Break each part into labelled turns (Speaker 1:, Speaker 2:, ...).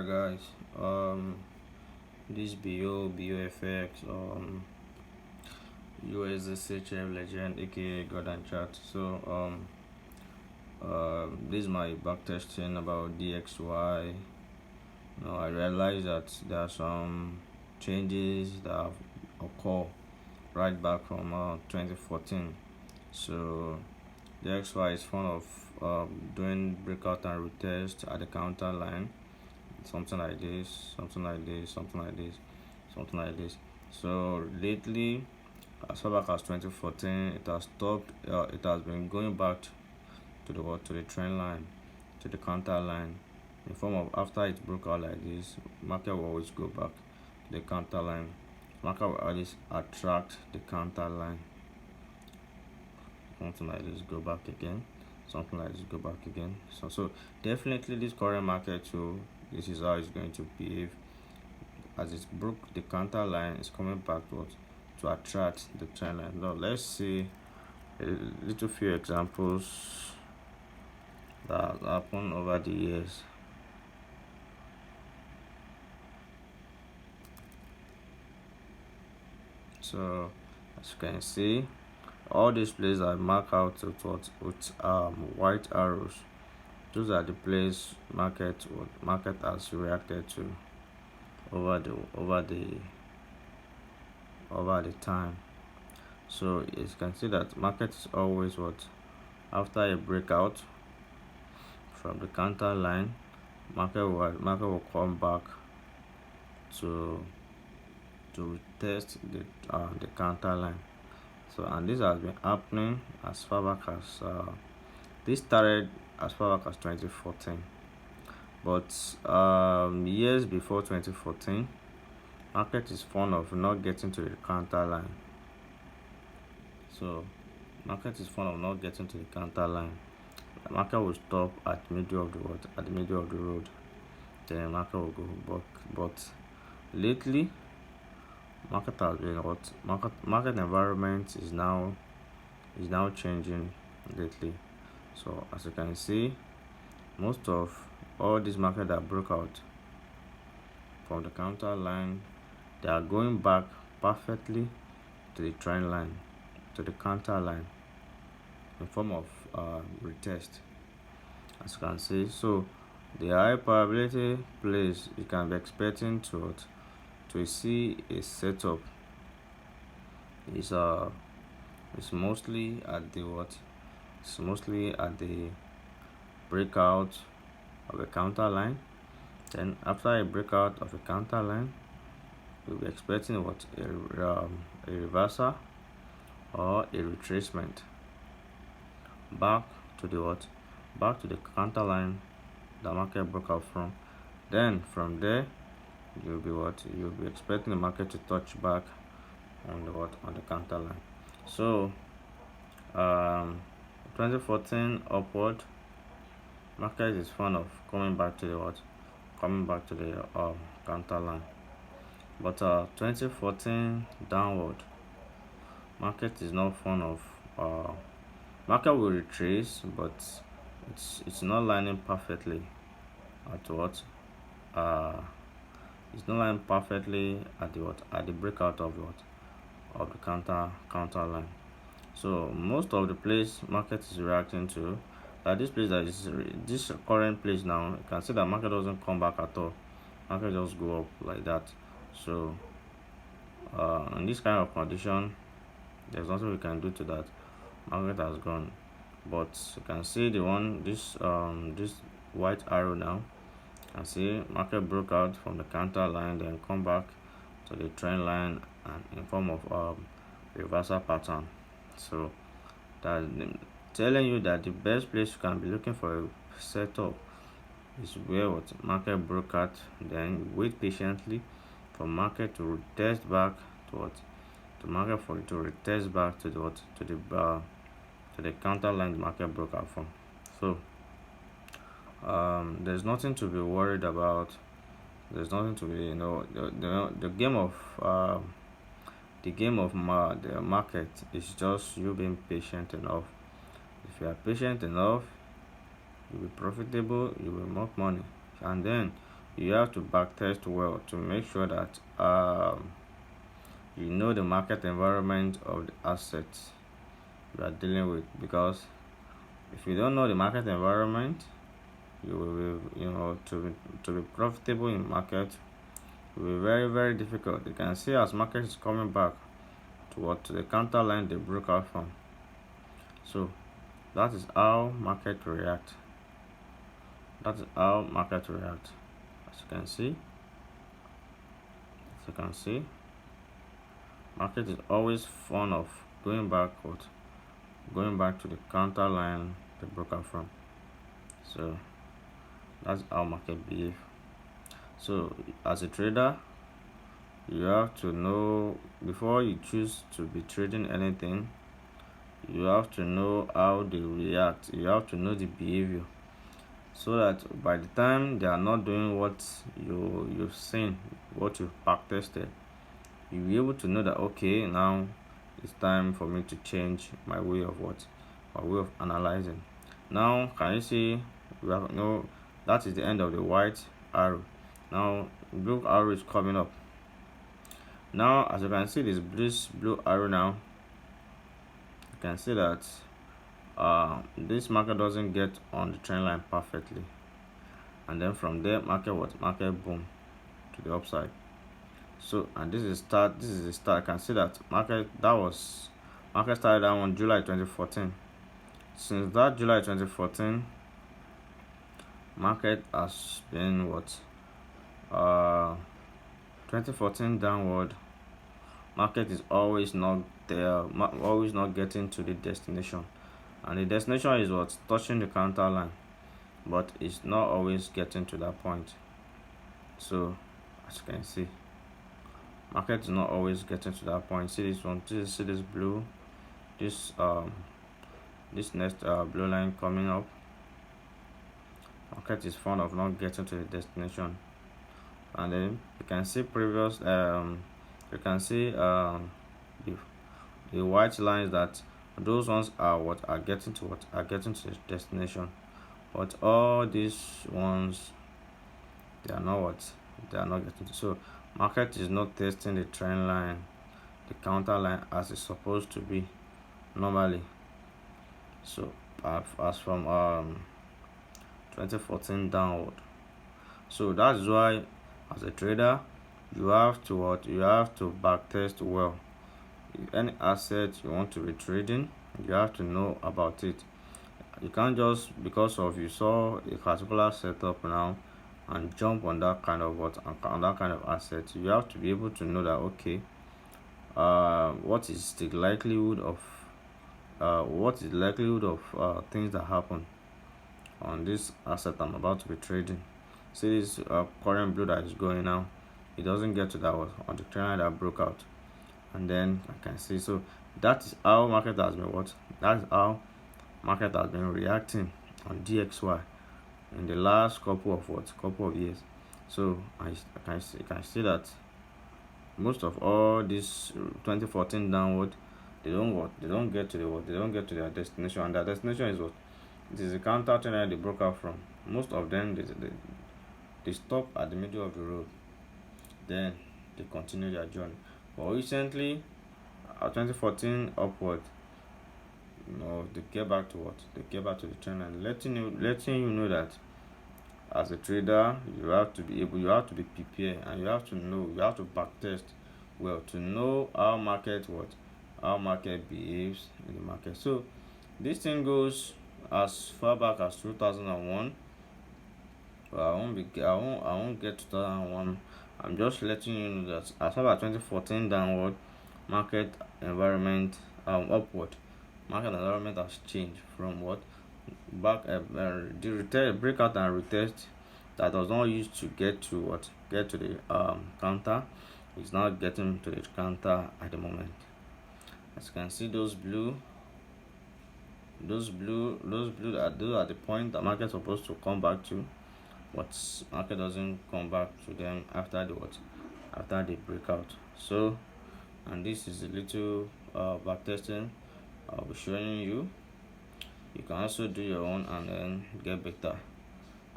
Speaker 1: guys, this BOFX, USSHF legend, aka God and Chat. So, this is my back testing about DXY. I realized that there are some changes that have occurred right back from 2014. So, DXY is fond of doing breakout and retest at the counter line, something like this, something like this, something like this, something like this. So lately, as far back as 2014, it has stopped. It has been going back to the trend line, to the counter line, in form of after it broke out like this, market will always go back to the counter line. Market will always attract the counter line. Something like this, go back again. Something like this, go back again. So definitely this current market too, this is how it's going to behave. As it broke the counter line, it's coming backwards to attract the trend line. Now let's see a little few examples that happened over the years. So as you can see, all these places are marked out with white arrows. Those are the places market has reacted to over the time. So you can see that market is always after a breakout from the counter line, market will come back to test the counter line. So, and this has been happening as far back as this started as far back as 2014, but years before 2014, market is fond of not getting to the counter line. So market is fond of not getting to the counter line. The market will stop at middle of the road, then the market will go back. But lately, market has been market environment is now changing lately. So as you can see, most of all these market that broke out from the counter line, they are going back perfectly to the trend line, to the counter line, in form of retest, as you can see. So the high probability place you can be expecting to see a setup is it's mostly at the it's mostly at the breakout of a counter line. Then after a breakout of a counter line, we'll be expecting a reversal or a retracement back to the counter line the market broke out from. Then from there, you'll be expecting the market to touch back on the counter line. So 2014 upward, market is fond of coming back to the counter line. But 2014 downward, market is not fond of market will retrace, but it's not lining perfectly at it's not lining perfectly at the breakout of the counter line. So most of the place market is reacting to, that this place, that is this current place now, you can see that market doesn't come back at all. Market just go up like that. So in this kind of condition, there's nothing we can do to that. Market has gone. But you can see this white arrow now. You can see market broke out from the counter line, then come back to the trend line and in form of reversal pattern. So that telling you that the best place you can be looking for a setup is where market broke out, then wait patiently for market to retest back to market for it to retest back to the counter line the market broke out from. So there's nothing to be worried about. There's nothing to be, the game of the market is just you being patient enough. If you are patient enough, you'll be profitable, you will make money. And then you have to backtest well to make sure that you know the market environment of the assets you are dealing with. Because if you don't know the market environment, you will be, to be profitable in market will be very, very difficult. You can see as market is coming back to the counter line they broke out from. So that is how market react. That is how market react. As you can see, market is always fond of going backward, going back to the counter line they broke out from. So that's how market behave. So as a trader, you have to know before you choose to be trading anything, you have to know how they react. You have to know the behavior, so that by the time they are not doing what you've seen, what you've back tested, you'll be able to know that okay, now it's time for me to change my way of analyzing. Now can you see we have no that is the end of the white arrow. Now blue arrow is coming up. Now as you can see this blue arrow now, you can see that this market doesn't get on the trend line perfectly, and then from there market boom to the upside. So and this is the start. I can see that market started down on July 2014. Since that July 2014, market has been 2014 downward. Market is always not there, always not getting to the destination, and the destination is touching the counter line, but it's not always getting to that point. So as you can see, market is not always getting to that point. See this one, see this blue, this next blue line coming up. Market is fond of not getting to the destination, and then you can see you can see the white lines, that those ones are getting to the destination, but all these ones, they are not getting to. So market is not testing the trend line, the counter line, as it's supposed to be normally. So as from 2014 downward. So that's why as a trader you have to back test well. If any asset you want to be trading, you have to know about it. You can't just because of you saw a particular setup now and jump on that kind of asset. You have to be able to know that okay, what is the likelihood of things that happen on this asset I'm about to be trading. See this current blue that is going now, it doesn't get to that one on the trend that broke out, and then I can see. So that is how market has been reacting on DXY in the last couple of years. So I can see that most of all this 2014 downward, they don't get to their destination, and their destination is it is the counter trend that they broke out from. Most of them they stop at the middle of the road, then they continue their journey. But recently 2014 upward, they get back to the trend, and letting you know that as a trader you have to be prepared, and you have to backtest well to know how market behaves in the market. So this thing goes as far back as 2001. But I won't get 2001. I'm just letting you know that as far as 2014 downward, market environment upward, market environment has changed from back the breakout and retest that was not used to get to the counter is now getting to the counter at the moment. As you can see, those are the point that market is supposed to come back to, but market doesn't come back to them after the breakout. So, and this is a little back testing I'll be showing you. You can also do your own and then get better.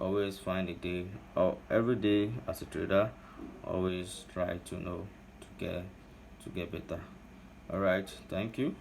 Speaker 1: always find a day or every day as a trader. Always try to know to get better. All right, thank you.